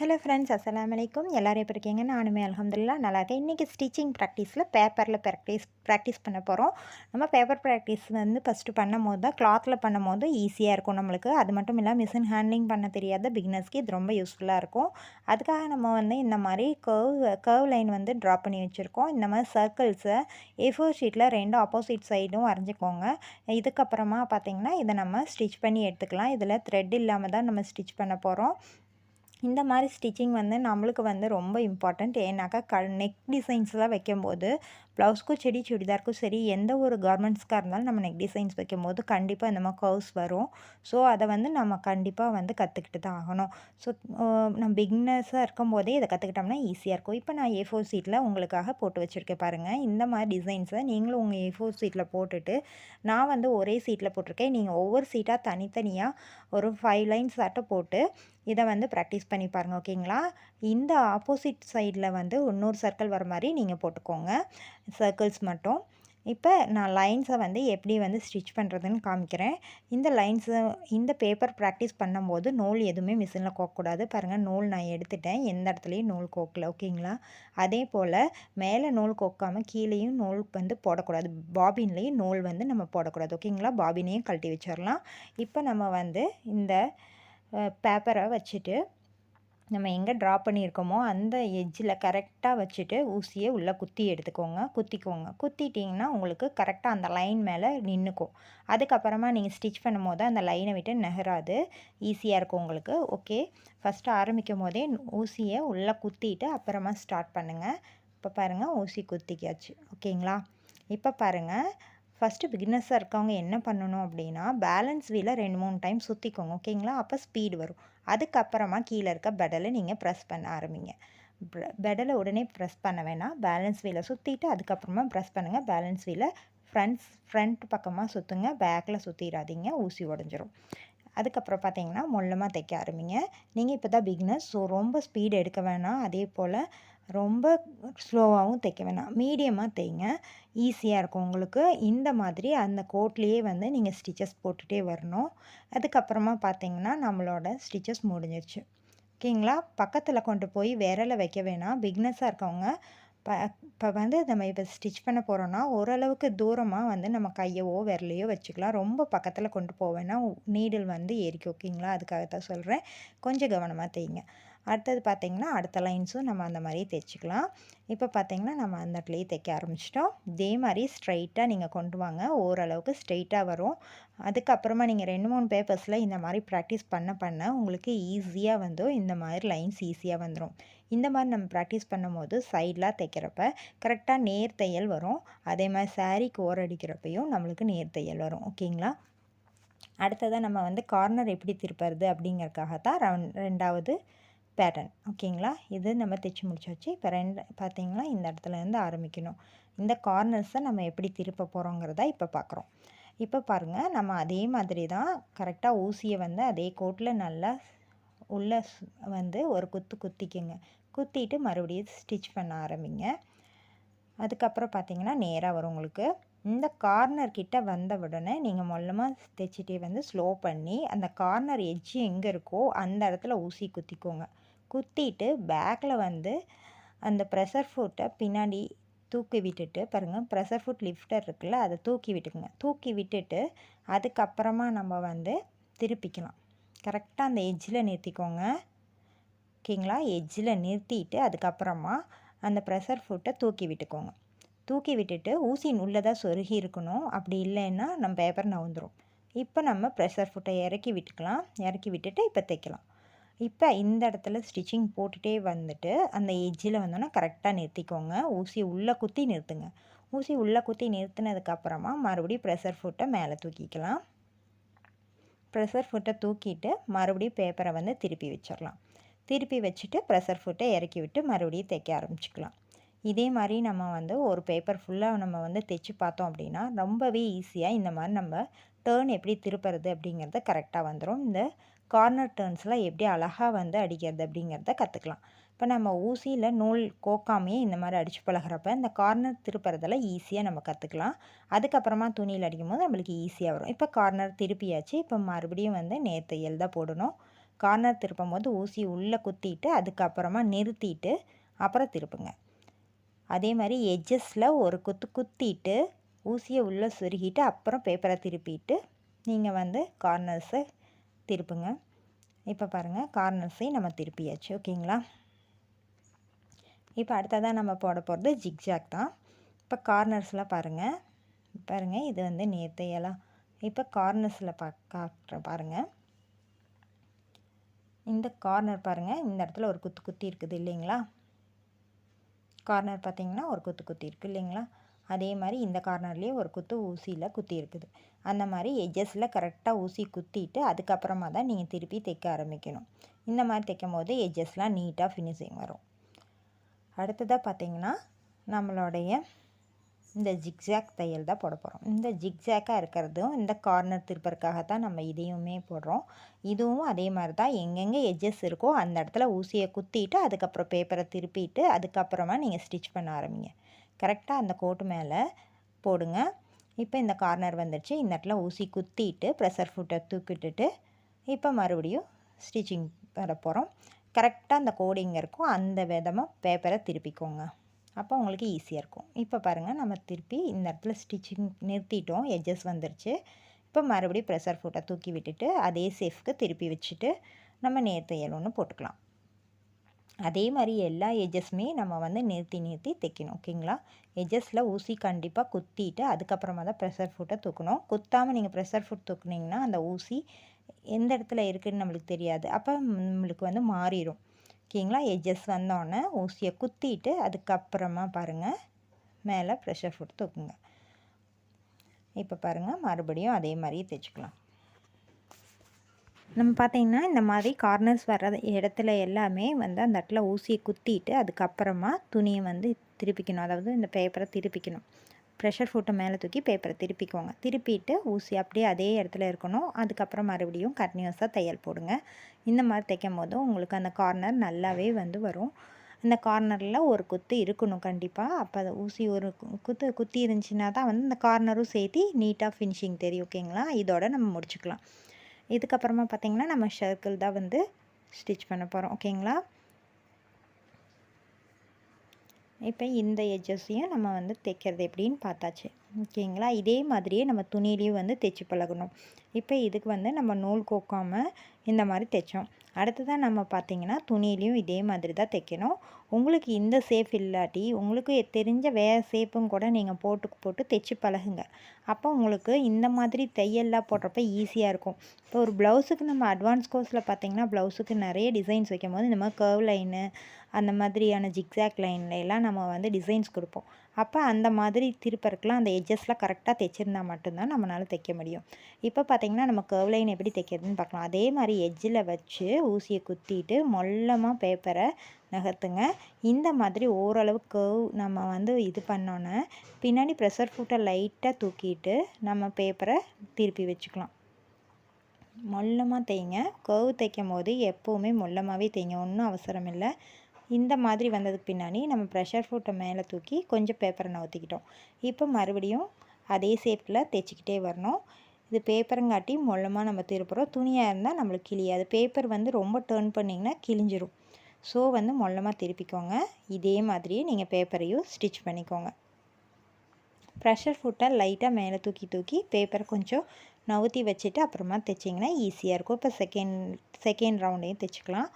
Hello friends, அஸ்ஸலாமு அலைக்கும். எல்லாரும் எப்படி இருக்கீங்க? நானுமே அல்ஹம்துலில்லாஹ் நல்லா இருக்கேன். இன்றைக்கி ஸ்டிச்சிங் ப்ராக்டிஸில் பேப்பரில் ப்ராக்டிஸ் பண்ண போகிறோம். நம்ம பேப்பர் ப்ராக்டிஸ் வந்து ஃபஸ்ட்டு பண்ணும்போது தான் கிளாத்தில் பண்ணும்போது ஈஸியாக இருக்கும் நம்மளுக்கு. அது மட்டும் இல்லாமல் மிஷின் ஹேண்ட்லிங் பண்ண தெரியாத பிகினர்ஸ்க்கு இது ரொம்ப யூஸ்ஃபுல்லாக இருக்கும். அதுக்காக நம்ம வந்து இந்த மாதிரி கர்வ் லைன் வந்து ட்ரா பண்ணி வச்சுருக்கோம். இந்த மாதிரி சர்க்கிள்ஸை A4 ஷீட்டில் 2 ஆப்போசிட் சைடும் வரைஞ்சிக்கோங்க. இதுக்கப்புறமா பார்த்திங்கன்னா இதை நம்ம ஸ்டிச் பண்ணி எடுத்துக்கலாம். இதில் த்ரெட் இல்லாமல் தான் நம்ம ஸ்டிச் பண்ண போகிறோம். இந்த மாதிரி ஸ்டிச்சிங் வந்து நம்மளுக்கு வந்து ரொம்ப இம்பார்ட்டண்ட். ஏன்னாக்கா நெக் டிசைன்ஸ்லாம் வைக்கும்போது ப்ளவுஸ்க்கும் சரி சுடிதாருக்கும் சரி எந்த ஒரு கார்மெண்ட்ஸ்க்காக இருந்தாலும் நம்ம நெக் டிசைன்ஸ் வைக்கும்போது கண்டிப்பாக இந்த மாதிரி கர்வ்ஸ் வரும். ஸோ அதை வந்து நம்ம கண்டிப்பாக வந்து கற்றுக்கிட்டு தான் ஆகணும். ஸோ நம்ம பிகினர்ஸாக இருக்கும்போதே இதை கற்றுக்கிட்டோம்னா ஈஸியாக இருக்கும். இப்போ நான் A4 ஷீட்டில் உங்களுக்காக போட்டு வச்சுருக்கேன் பாருங்கள். இந்த மாதிரி டிசைன்ஸை நீங்களும் உங்கள் A4 ஷீட்டில் போட்டுட்டு, நான் வந்து ஒரே ஷீட்டில் போட்டிருக்கேன். நீங்கள் ஒவ்வொரு ஷீட்டாக தனித்தனியாக ஒரு 5 லைன்ஸ் ஆட்டம் போட்டு இதை வந்து ப்ராக்டிஸ் பண்ணி பாருங்கள். ஓகேங்களா? இந்த ஆப்போசிட் சைடில் வந்து இன்னொரு சர்க்கிள் வர மாதிரி நீங்கள் போட்டுக்கோங்க, சர்க்கிள்ஸ் மட்டும். இப்போ நான் லைன்ஸை வந்து எப்படி வந்து ஸ்டிச் பண்ணுறதுன்னு காமிக்கிறேன். இந்த பேப்பர் ப்ராக்டிஸ் பண்ணும்போது நூல் எதுவுமே மிஷினில் கோக்கக்கூடாது. பாருங்கள், நூல் நான் எடுத்துட்டேன், எந்த இடத்துலையும் நூல் கோக்கல. ஓகேங்களா? அதே போல் மேலே நூல் கோக்காமல் கீழேயும் நூல் வந்து போடக்கூடாது. பாபின்லேயும் நூல் வந்து நம்ம போடக்கூடாது. ஓகேங்களா? பாபினையும் கழட்டி வச்சிடலாம். இப்போ நம்ம வந்து இந்த பேப்பரை வச்சுட்டு நம்ம எங்கே ட்ரா பண்ணியிருக்கோமோ அந்த எட்ஜில் கரெக்டாக வச்சுட்டு ஊசியை உள்ளே குத்திட்டிங்கன்னா உங்களுக்கு கரெக்டாக அந்த லைன் மேலே நின்றுக்கும். அதுக்கப்புறமா நீங்கள் ஸ்டிச் பண்ணும்போது அந்த லைனை விட்டு நகராது, ஈஸியாக இருக்கும் உங்களுக்கு. ஓகே, ஃபஸ்ட்டு ஆரம்பிக்கும் போதே ஊசியை உள்ளே குத்திட்டு அப்புறமா ஸ்டார்ட் பண்ணுங்கள். இப்போ பாருங்கள், ஊசி குத்திக்காச்சு. ஓகேங்களா? இப்போ பாருங்கள், ஃபஸ்ட்டு பிகினர்ஸாக இருக்கவங்க என்ன பண்ணணும் அப்படின்னா, பேலன்ஸ் வீலை 2-3 டைம் சுற்றிக்கோங்க. ஓகேங்களா? அப்போ ஸ்பீடு வரும். அதுக்கப்புறமா கீழே இருக்க பெடலை நீங்கள் ப்ரெஸ் பண்ண ஆரம்பிங்க. பெடலை உடனே ப்ரெஸ் பண்ண வேணாம். பேலன்ஸ் வீலை சுற்றிட்டு அதுக்கப்புறமா ப்ரெஸ் பண்ணுங்கள். பேலன்ஸ் வீலை ஃப்ரண்ட் பக்கமாக சுற்றுங்க, பேக்கில் சுற்றிடாதீங்க, ஊசி உடஞ்சிரும். அதுக்கப்புறம் பார்த்தீங்கன்னா மொல்லமாக தைக்க ஆரம்பிங்க. நீங்கள் இப்போ தான் பிகினர்ஸ், ஸோ ரொம்ப ஸ்பீடு எடுக்க வேணாம். அதே போல் ரொம்ப ஸ்லோவாகவும் தைக்க வேணாம், மீடியமாக தைங்க, ஈஸியாக இருக்கும் உங்களுக்கு. இந்த மாதிரி அந்த கோட்லேயே வந்து நீங்கள் ஸ்டிச்சஸ் போட்டுகிட்டே வரணும். அதுக்கப்புறமா பார்த்தீங்கன்னா நம்மளோட ஸ்டிச்சஸ் முடிஞ்சிருச்சு. ஓகேங்களா? பக்கத்தில் கொண்டு போய் விரலை வைக்க வேணாம். பிகினர்ஸாக இருக்கவங்க இப்போ வந்து நம்ம இப்போ ஸ்டிச் பண்ண போகிறோன்னா ஓரளவுக்கு தூரமாக வந்து நம்ம கையவோ விரலையோ வச்சுக்கலாம். ரொம்ப பக்கத்தில் கொண்டு போவேன்னா நீடில் வந்து ஏறிக்கும். ஓகேங்களா? அதுக்காக தான் சொல்கிறேன், கொஞ்சம் கவனமாக தைங்க. அடுத்தது பார்த்திங்கன்னா அடுத்த லைன்ஸும் நம்ம அந்த மாதிரி தைச்சிக்கலாம். இப்போ பார்த்திங்கன்னா நம்ம அந்த இடத்துலையே தைக்க ஆரம்பிச்சிட்டோம். இதே மாதிரி ஸ்ட்ரைட்டாக நீங்கள் கொண்டு வாங்க, ஓரளவுக்கு ஸ்ட்ரைட்டாக வரும். அதுக்கப்புறமா நீங்கள் 2-3 பேப்பர்ஸில் இந்த மாதிரி ப்ராக்டிஸ் பண்ண உங்களுக்கு ஈஸியாக வந்து இந்த மாதிரி லைன்ஸ் ஈஸியாக வந்துடும். இந்த மாதிரி நம்ம ப்ராக்டிஸ் பண்ணும்போது சைடெலாம் தைக்கிறப்ப கரெக்டாக நேர் தையல் வரும். அதே மாதிரி சாரீக்கு ஓரடிக்கிறப்பையும் நம்மளுக்கு நேர் தையல் வரும். ஓகேங்களா? அடுத்ததாக நம்ம வந்து கார்னர் எப்படி திருப்புறது அப்படிங்கிறதுக்காக தான் ரெண்டாவது பேட்டர்ன். ஓகேங்களா? இது நம்ம தைச்சி முடிச்சாச்சு. இப்போ பார்த்தீங்கன்னா இந்த இடத்துலேருந்து ஆரம்பிக்கணும். இந்த கார்னர்ஸை நம்ம எப்படி திருப்ப போகிறோங்கிறத இப்போ பார்க்குறோம். இப்போ பாருங்கள், நம்ம அதே மாதிரி தான் கரெக்டாக ஊசியை வந்து அதே கோட்டில் நல்லா உள்ளே வந்து ஒரு குத்திக்கங்க. குத்திட்டு மறுபடியும் ஸ்டிச் பண்ண ஆரம்பிங்க. அதுக்கப்புறம் பார்த்தீங்கன்னா நேராக வரும் உங்களுக்கு. இந்த கார்னர் கிட்ட வந்த உடனே நீங்கள் மொல்லமாக தைச்சிட்டே வந்து ஸ்லோ பண்ணி அந்த கார்னர் எட்ஜு எங்கே இருக்கோ அந்த இடத்துல ஊசி குத்திக்கோங்க. குத்திட்டு பேக்கில் வந்து அந்த ப்ரெஷர் ஃபுட்டை பின்னாடி தூக்கி விட்டுட்டு பாருங்கள், ப்ரெஷர் ஃபுட் லிஃப்டர் இருக்குல்ல, அதை தூக்கி விட்டுக்குங்க. தூக்கி விட்டுட்டு அதுக்கப்புறமா நம்ம வந்து திருப்பிக்கலாம். கரெக்டாக அந்த எட்ஜில் நிறுத்திக்கோங்க. ஓகேங்களா? எட்ஜில் நிறுத்திட்டு அதுக்கப்புறமா அந்த ப்ரெஷர் ஃபுட்டை தூக்கி விட்டுக்கோங்க. தூக்கி விட்டுட்டு ஊசி உள்ளதாக சொருகி இருக்கணும். அப்படி இல்லைன்னா நம்ம பேப்பர் நவுந்துடும். இப்போ நம்ம ப்ரெஷர் ஃபுட்டை இறக்கி விட்டுக்கலாம். இறக்கி விட்டுட்டு இப்போ தைக்கலாம். இப்போ இந்த இடத்துல ஸ்டிச்சிங் போட்டுகிட்டே வந்துட்டு அந்த எட்ஜில் வந்தோன்னா கரெக்டாக நிறுத்திக்கோங்க. ஊசி உள்ளே குத்தி நிறுத்துங்க. ஊசி உள்ளே குத்தி நிறுத்தினதுக்கப்புறமா மறுபடியும் ப்ரெஷர் ஃபுட்டை மேலே தூக்கிக்கலாம். ப்ரெஷர் ஃபுட்டை தூக்கிட்டு மறுபடியும் பேப்பரை வந்து திருப்பி வச்சிடலாம். திருப்பி வச்சுட்டு ப்ரெஷர் ஃபுட்டை இறக்கி விட்டு மறுபடியும் தைக்க ஆரம்பிச்சிக்கலாம். இதே மாதிரி நம்ம வந்து ஒரு பேப்பர் ஃபுல்லாக நம்ம வந்து தைச்சி பார்த்தோம் அப்படின்னா ரொம்பவே ஈஸியாக இந்த மாதிரி நம்ம டேர்ன் எப்படி திருப்புறது அப்படிங்கிறத கரெக்டாக வந்துடும். இந்த கார்னர் டேர்ன்ஸ்லாம் எப்படி அழகாக வந்து அடிக்கிறது அப்படிங்கிறத கற்றுக்கலாம். இப்போ நம்ம ஊசியில் நூல் கோக்காமையே இந்த மாதிரி அடித்து பழகிறப்ப இந்த கார்னர் திருப்புறதெல்லாம் ஈஸியாக நம்ம கற்றுக்கலாம். அதுக்கப்புறமா துணியில் அடிக்கும் போது நம்மளுக்கு ஈஸியாக வரும். இப்போ கார்னர் திருப்பியாச்சு. இப்போ மறுபடியும் வந்து நேர் தையல் தான் போடணும். கார்னர் திருப்பும் போது ஊசி உள்ளே குத்திட்டு அதுக்கப்புறமா நிறுத்திட்டு அப்புறம் திருப்புங்க. அதே மாதிரி எட்ஜஸில் ஒரு குத்திட்டு ஊசியை உள்ளே சொருகிட்டு அப்புறம் பேப்பரை திருப்பிட்டு நீங்கள் வந்து கார்னர்ஸை திருப்புங்க. இப்போ பாருங்கள், கார்னர்ஸையும் நம்ம திருப்பியாச்சு. ஓகேங்களா? இப்போ அடுத்ததாக நம்ம போட போகிறது ஜிக்ஜாக் தான். இப்போ கார்னர்ஸில் பாருங்கள் இது வந்து நேர்த்தையெல்லாம். இப்போ கார்னர்ஸில் பாருங்கள், இந்த கார்னர் பாருங்கள், இந்த இடத்துல ஒரு குத்தி இருக்குது இல்லைங்களா? கார்னர் பார்த்திங்கன்னா ஒரு குத்தி இருக்குது இல்லைங்களா? அதே மாதிரி இந்த கார்னர்லேயே ஒரு ஊசியில் குத்தி இருக்குது. அந்த மாதிரி எட்ஜஸில் கரெக்டாக ஊசி குத்திட்டு அதுக்கப்புறமா தான் நீங்கள் திருப்பி தைக்க ஆரம்பிக்கணும். இந்த மாதிரி தைக்கும் போது எட்ஜஸ்லாம் நீட்டாக ஃபினிஷிங் வரும். அடுத்ததாக பார்த்திங்கன்னா நம்மளுடைய இந்த ஜிக்ஜாக் தையல் தான் போட போகிறோம். இந்த ஜிக்ஜாக்காக இருக்கிறதும் இந்த கார்னர் திருப்பறக்காகத்தான் நம்ம இதையுமே போடுறோம். இதுவும் அதே மாதிரி தான், எங்கெங்கே எட்ஜஸ் இருக்கோ அந்த இடத்துல ஊசியை குத்திட்டு அதுக்கப்புறம் பேப்பரை திருப்பிட்டு அதுக்கப்புறமா நீங்கள் ஸ்டிச் பண்ண ஆரம்பிங்க. கரெக்டாக அந்த கோட்டு மேலே போடுங்க. இப்போ இந்த கார்னர் வந்துடுச்சு. இந்த இடத்துல ஊசி குத்திட்டு ப்ரெஷர் ஃபுட்டை தூக்கிட்டுட்டு இப்போ மறுபடியும் ஸ்டிச்சிங் பண்ண போகிறோம். கரெக்டாக அந்த கோடிங் இருக்கும் அந்த விதமாக பேப்பரை திருப்பிக்கோங்க. அப்போ உங்களுக்கு ஈஸியாக இருக்கும். இப்போ பாருங்கள், நம்ம திருப்பி இந்த இடத்துல ஸ்டிச்சிங் நிறுத்திட்டோம், எட்ஜஸ் வந்துருச்சு. இப்போ மறுபடியும் ப்ரெஷர் ஃபுட்டை தூக்கி விட்டுட்டு அதே சேஃப்க்கு திருப்பி வச்சுட்டு நம்ம நேர்த்தையல் ஒன்று போட்டுக்கலாம். அதே மாதிரி எல்லா எட்ஜஸுமே நம்ம வந்து நிறுத்தி தைக்கணும். ஓகேங்களா? எட்ஜஸில் ஊசி கண்டிப்பாக குத்திட்டு அதுக்கப்புறமா தான் ப்ரெஷர் ஃபுட்டை தூக்கணும். குத்தாமல் நீங்கள் ப்ரெஷர் ஃபுட் தூக்குனிங்கன்னா அந்த ஊசி எந்த இடத்துல இருக்குதுன்னு நம்மளுக்கு தெரியாது. அப்போ நம்மளுக்கு வந்து மாறிடும். ஓகேங்களா? எட்ஜஸ் வந்தோடனே ஊசியை குத்திட்டு அதுக்கப்புறமா பாருங்கள் மேலே ப்ரெஷர் ஃபுட் தூக்குங்க. இப்போ பாருங்கள், மறுபடியும் அதே மாதிரி தைச்சிக்கலாம். நம்ம பார்த்திங்கன்னா இந்த மாதிரி கார்னர்ஸ் வர்ற இடத்துல எல்லாமே வந்து அந்த இடத்துல ஊசியை குத்திட்டு அதுக்கப்புறமா துணியை வந்து திருப்பிக்கணும். அதாவது இந்த பேப்பரை திருப்பிக்கணும். ப்ரெஷர் ஃபுட்டை மேலே தூக்கி பேப்பரை திருப்பிக்கோங்க. திருப்பிட்டு ஊசி அப்படியே அதே இடத்துல இருக்கணும். அதுக்கப்புறம் மறுபடியும் கண்டினியூஸாக தையல் போடுங்க. இந்த மாதிரி தைக்கும் போது உங்களுக்கு அந்த கார்னர் நல்லாவே வந்து வரும். இந்த கார்னரில் ஒரு குத்து இருக்கணும் கண்டிப்பாக. அப்போ அதை ஊசி ஒரு குத்தி இருந்துச்சுன்னா தான் வந்து இந்த கார்னரும் சேர்த்து நீட்டாக ஃபினிஷிங் தெரியும். ஓகேங்களா? இதோட நம்ம முடிச்சுக்கலாம். இதுக்கப்புறமா பார்த்திங்கன்னா நம்ம சர்க்கிள் தான் வந்து ஸ்டிச் பண்ண போகிறோம். ஓகேங்களா? இப்போ இந்த எட்ஜஸையும் நம்ம வந்து தைக்கிறது எப்படின்னு பார்த்தாச்சு. ஓகேங்களா? இதே மாதிரியே நம்ம துணியிலையும் வந்து தைச்சி பழகணும். இப்போ இதுக்கு வந்து நம்ம நூல் கோக்காமல் இந்த மாதிரி தைச்சோம். அடுத்ததான் நம்ம பார்த்திங்கன்னா துணியிலையும் இதே மாதிரி தான் தைக்கணும். உங்களுக்கு இந்த ஷேப் இல்லாட்டி உங்களுக்கு தெரிஞ்ச வேறு ஷேப்பும் கூட நீங்கள் போட்டு தைச்சி பழகுங்க. அப்போ உங்களுக்கு இந்த மாதிரி தையல்லாம் போடுறப்ப ஈஸியாக இருக்கும். இப்போ ஒரு ப்ளவுஸுக்கு நம்ம அட்வான்ஸ் கோர்ஸில் பார்த்திங்கன்னா ப்ளவுஸுக்கு நிறைய டிசைன்ஸ் வைக்கும் போது இந்த மாதிரி கர்வ் லைனு அந்த மாதிரியான ஜிக்ஸாக் லைன்லாம் நம்ம வந்து டிசைன்ஸ் கொடுப்போம். அப்போ அந்த மாதிரி திருப்பறக்கெலாம் அந்த எட்ஜஸ்லாம் கரெக்டாக தைச்சிருந்தா மட்டும்தான் நம்மளால் தைக்க முடியும். இப்போ பார்த்திங்கன்னா நம்ம கர்வ் லைன் எப்படி தைக்கிறதுன்னு பார்க்கலாம். அதே மாதிரி எட்ஜில் வச்சு ஊசியை குத்திட்டு மொல்லமாக பேப்பரை நகர்த்துங்க. இந்த மாதிரி ஓரளவு கர்வ் நம்ம வந்து இது பண்ணோன்னே பின்னாடி ப்ரெஷர் ஃபுட்டை லைட்டாக தூக்கிட்டு நம்ம பேப்பரை திருப்பி வச்சுக்கலாம். மொல்லமாக தைங்க. கர்வ் தைக்கும் போது எப்போவுமே மொல்லமாகவே தைங்க, ஒன்றும் அவசரம் இல்லை. இந்த மாதிரி வந்ததுக்கு பின்னாடி நம்ம ப்ரெஷர் ஃபுட்டை மேலே தூக்கி கொஞ்சம் பேப்பரை நவுத்திக்கிட்டோம். இப்போ மறுபடியும் அதே ஷேப்பில் தைச்சிக்கிட்டே வரணும். இது பேப்பருங்காட்டி மொல்லமாக நம்ம திருப்புறோம். துணியாக இருந்தால் நம்மளுக்கு கிழியாது. பேப்பர் வந்து ரொம்ப டேர்ன் பண்ணிங்கன்னா கிழிஞ்சிரும். ஸோ வந்து மொல்லமாக திருப்பிக்கோங்க. இதே மாதிரியே நீங்கள் பேப்பரையும் ஸ்டிச் பண்ணிக்கோங்க. ப்ரெஷர் ஃபுட்டை லைட்டாக மேலே தூக்கி பேப்பரை கொஞ்சம் நவுத்தி வச்சுட்டு அப்புறமா தைச்சிங்கன்னா ஈஸியாக இருக்கும். இப்போ செகண்ட் ரவுண்டையும் தைச்சிக்கலாம்.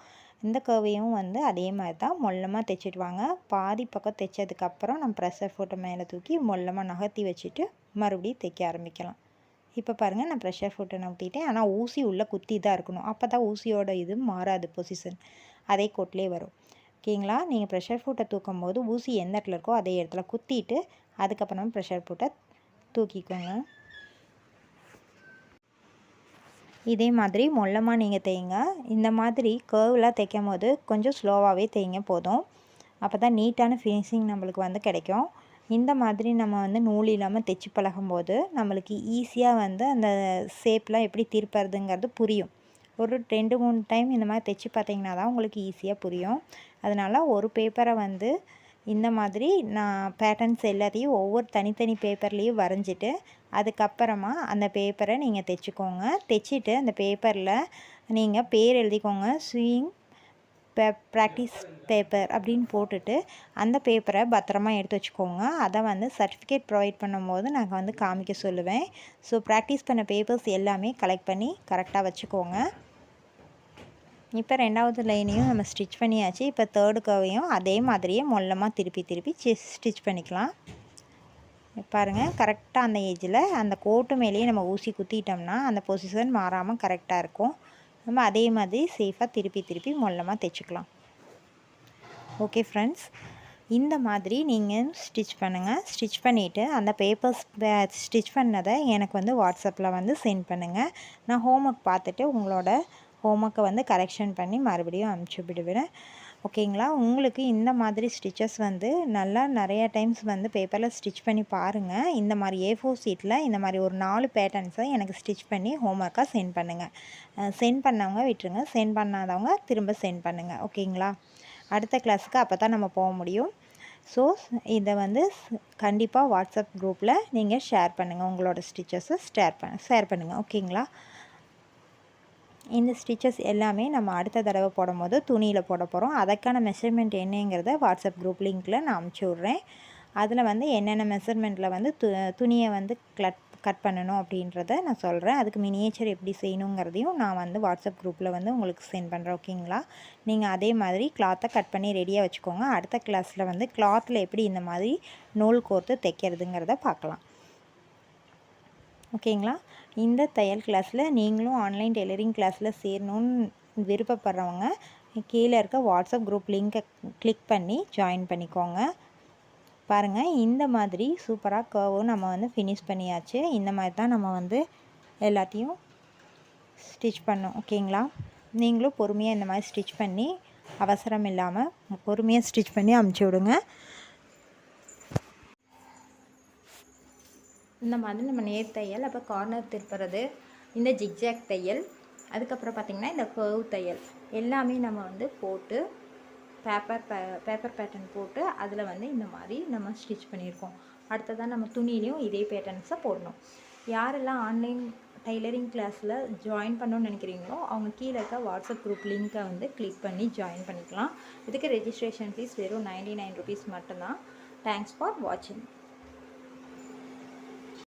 இந்த கர்வையும் வந்து அதே மாதிரி தான் மொல்லமாக தைச்சிட்டு வாங்க. பாதி பக்கம் தைச்சதுக்கப்புறம் நம்ம ப்ரெஷர் ஃபுட்டை மேலே தூக்கி மொல்லமாக நகர்த்தி வச்சுட்டு மறுபடியும் தைக்க ஆரம்பிக்கலாம். இப்போ பாருங்கள், நான் ப்ரெஷர் ஃபுட்டை நகர்த்திட்டேன். ஆனால் ஊசி உள்ளே குத்தி தான் இருக்கணும். அப்போ தான் ஊசியோட இது மாறாது, பொசிஷன் அதே கோட்டிலே வரும். ஓகேங்களா? நீங்கள் ப்ரெஷர் ஃபுட்டை தூக்கும் போது ஊசி எந்த இடத்துல இருக்கோ அதே இடத்துல குத்திட்டு அதுக்கப்புறம் ப்ரெஷர் ஃபுட்டை தூக்கிக்கோங்க. இதே மாதிரி மொல்லமாக நீங்கள் தைங்க. இந்த மாதிரி கர்வ்லாம் தைக்கும் போது கொஞ்சம் ஸ்லோவாகவே தைங்க போதும். அப்போ தான் நீட்டான ஃபினிஷிங் நம்மளுக்கு வந்து கிடைக்கும். இந்த மாதிரி நம்ம வந்து நூல் இல்லாமல் தைச்சி பழகும்போது நம்மளுக்கு ஈஸியாக வந்து அந்த ஷேப்லாம் எப்படி திருப்புறதுங்கிறது புரியும். ஒரு 2-3 டைம் இந்த மாதிரி தைச்சி பார்த்தீங்கன்னா தான் உங்களுக்கு ஈஸியாக புரியும். அதனால் ஒரு பேப்பரை வந்து இந்த மாதிரி நான் பேட்டர்ன்ஸ் எல்லாத்தையும் ஒவ்வொரு தனித்தனி பேப்பர்லேயும் வரைஞ்சிட்டு அதுக்கப்புறமா அந்த பேப்பரை நீங்கள் தைச்சிக்கோங்க. தைச்சிட்டு அந்த பேப்பரில் நீங்கள் பேர் எழுதிக்கோங்க. ஸ்விங் ப்ராக்டிஸ் பேப்பர் அப்படின்னு போட்டுட்டு அந்த பேப்பரை பத்திரமா எடுத்து வச்சுக்கோங்க. அதை வந்து சர்டிஃபிகேட் ப்ரொவைட் பண்ணும்போது நாங்கள் வந்து காமிக்க சொல்லுவேன். ஸோ ப்ராக்டிஸ் பண்ண பேப்பர்ஸ் எல்லாமே கலெக்ட் பண்ணி கரெக்டாக வச்சுக்கோங்க. இப்போ 2வது லைனையும் நம்ம ஸ்டிச் பண்ணியாச்சு. இப்போ 3rd கர்வையும் அதே மாதிரியே மொல்லமாக திருப்பி ஸ்டிச் பண்ணிக்கலாம். பாருங்கள், கரெக்டாக அந்த ஏஜில் அந்த கோட்டு மேலேயே நம்ம ஊசி குத்திட்டோம்னா அந்த பொசிஷன் மாறாமல் கரெக்டாக இருக்கும். நம்ம அதே மாதிரி சேஃபாக திருப்பி மொல்லமாக தைச்சிக்கலாம். ஓகே ஃப்ரெண்ட்ஸ், இந்த மாதிரி நீங்கள் ஸ்டிச் பண்ணுங்கள். ஸ்டிச் பண்ணிவிட்டு அந்த பேப்பர்ஸ் ஸ்டிச் பண்ணதை எனக்கு வந்து வாட்ஸ்அப்பில் வந்து சென்ட் பண்ணுங்கள். நான் ஹோம்ஒர்க் பார்த்துட்டு உங்களோட ஹோம்ஒர்க்கை வந்து கரெக்ஷன் பண்ணி மறுபடியும் அனுப்பிச்சி விடுவேன். ஓகேங்களா? உங்களுக்கு இந்த மாதிரி ஸ்டிச்சஸ் வந்து நல்லா நிறையா டைம்ஸ் வந்து பேப்பரில் ஸ்டிச் பண்ணி பாருங்கள். இந்த மாதிரி A4 ஷீட்டில் இந்த மாதிரி ஒரு 4 பேட்டர்ன்ஸை எனக்கு ஸ்டிச் பண்ணி ஹோம்ஒர்க்காக சென்ட் பண்ணுங்கள். சென்ட் பண்ணவங்க விட்டுருங்க, சென்ட் பண்ணாதவங்க திரும்ப சென்ட் பண்ணுங்கள். ஓகேங்களா? அடுத்த கிளாஸுக்கு அப்போ தான் நம்ம போக முடியும். ஸோ இதை வந்து கண்டிப்பாக வாட்ஸ்அப் குரூப்பில் நீங்கள் ஷேர் பண்ணுங்கள். உங்களோட ஸ்டிச்சஸை ஷேர் பண்ணுங்கள். ஓகேங்களா? இந்த ஸ்டிச்சஸ் எல்லாமே நம்ம அடுத்த தடவை போடும்போது துணியில் போட போகிறோம். அதற்கான மெஷர்மெண்ட் என்னங்கிறத வாட்ஸ்அப் குரூப் லிங்க்கில் நான் அனுப்பிச்சி விட்றேன். அதில் வந்து என்னென்ன மெஷர்மெண்ட்டில் வந்து துணியை வந்து கட் பண்ணணும் அப்படின்றத நான் சொல்கிறேன். அதுக்கு மினியேச்சர் எப்படி செய்யணுங்கிறதையும் நான் வந்து வாட்ஸ்அப் குரூப்பில் வந்து உங்களுக்கு சென்ட் பண்ணுறேன். ஓகேங்களா? நீங்கள் அதே மாதிரி கிளாத்தை கட் பண்ணி ரெடியாக வச்சுக்கோங்க. அடுத்த கிளாஸில் வந்து கிளாத்தில் எப்படி இந்த மாதிரி நூல் கோர்த்து தைக்கிறதுங்கிறத பார்க்கலாம். ஓகேங்களா? இந்த தையல் கிளாஸில் நீங்களும் ஆன்லைன் டெய்லரிங் கிளாஸில் சேரணுன்னு விருப்பப்படுறவங்க கீழே இருக்க வாட்ஸ்அப் குரூப் லிங்க்கை கிளிக் பண்ணி ஜாயின் பண்ணிக்கோங்க. பாருங்கள், இந்த மாதிரி சூப்பராக கர்வும் நம்ம வந்து ஃபினிஷ் பண்ணியாச்சு. இந்த மாதிரி தான் நம்ம வந்து எல்லாத்தையும் ஸ்டிச் பண்ணோம். ஓகேங்களா? நீங்களும் பொறுமையாக இந்த மாதிரி ஸ்டிச் பண்ணி அவசரம் இல்லாமல் பொறுமையாக ஸ்டிச் பண்ணி அமுச்சு விடுங்க. இந்த மாதிரி நம்ம நேர் தையல், அப்போ கார்னர் திருப்புறது, இந்த ஜிக்ஜாக் தையல், அதுக்கப்புறம் பார்த்திங்கன்னா இந்த கர்வ் தையல் எல்லாமே நம்ம வந்து போட்டு பேப்பர் பேட்டர்ன் போட்டு அதில் வந்து இந்த மாதிரி நம்ம ஸ்டிச் பண்ணியிருக்கோம். அடுத்ததான் நம்ம துணியிலையும் இதே பேட்டர்ன்ஸை போடணும். யாரெல்லாம் ஆன்லைன் டைலரிங் கிளாஸில் ஜாயின் பண்ணணும்னு நினைக்கிறீங்களோ அவங்க கீழே இருக்க வாட்ஸ்அப் குரூப் லிங்க்கை வந்து கிளிக் பண்ணி ஜாயின் பண்ணிக்கலாம். இதுக்கு ரெஜிஸ்ட்ரேஷன் ஃபீஸ் வெறும் 99 rupees மட்டும்தான். தேங்க்ஸ் ஃபார் வாட்சிங்.